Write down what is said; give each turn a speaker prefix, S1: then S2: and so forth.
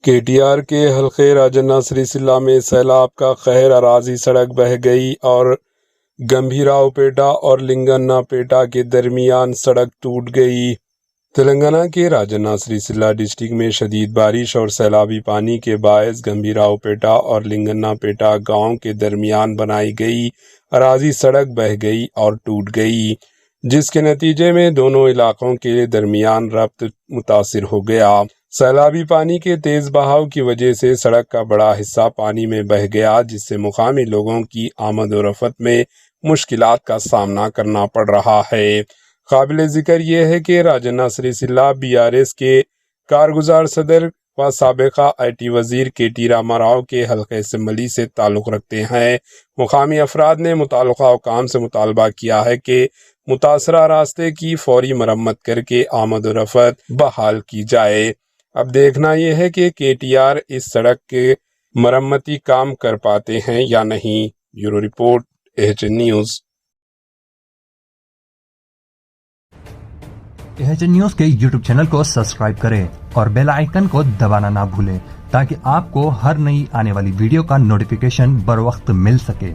S1: کے T R کے حلقے راجنا سری سلہ میں سیلاب کا قہر، اراضی سڑک بہہ گئی اور گمبھیراؤ پیٹا اور لنگنا پیٹا کے درمیان سڑک ٹوٹ گئی۔ تلنگانہ کے راجنا سری سلہ ڈسٹرکٹ میں شدید بارش اور سیلابی پانی کے باعث گمبھیراؤ پیٹا اور لنگنا پیٹا گاؤں کے درمیان بنائی گئی اراضی سڑک بہہ گئی اور ٹوٹ گئی، جس کے نتیجے میں دونوں علاقوں کے درمیان ربط متاثر ہو گیا۔ سیلابی پانی کے تیز بہاؤ کی وجہ سے سڑک کا بڑا حصہ پانی میں بہہ گیا، جس سے مقامی لوگوں کی آمد و رفت میں مشکلات کا سامنا کرنا پڑ رہا ہے۔ قابل ذکر یہ ہے کہ راجنا سری سلہ BRS کے کارگزار صدر و سابقہ IT وزیر KT راما راؤ کے حلقہ اسمبلی سے تعلق رکھتے ہیں۔ مقامی افراد نے متعلقہ حکام سے مطالبہ کیا ہے کہ متاثرہ راستے کی فوری مرمت کر کے آمد و رفت بحال کی جائے۔ اب دیکھنا یہ ہے کہ KTR اس سڑک کے مرمتی کام کر پاتے ہیں یا نہیں۔ Bureau report AHN news.
S2: AHN news کے YouTube چینل کو سبسکرائب کریں اور بیل آئیکن کو دبانا نہ بھولیں تاکہ آپ کو ہر نئی آنے والی ویڈیو کا نوٹیفیکیشن بر وقت مل سکے۔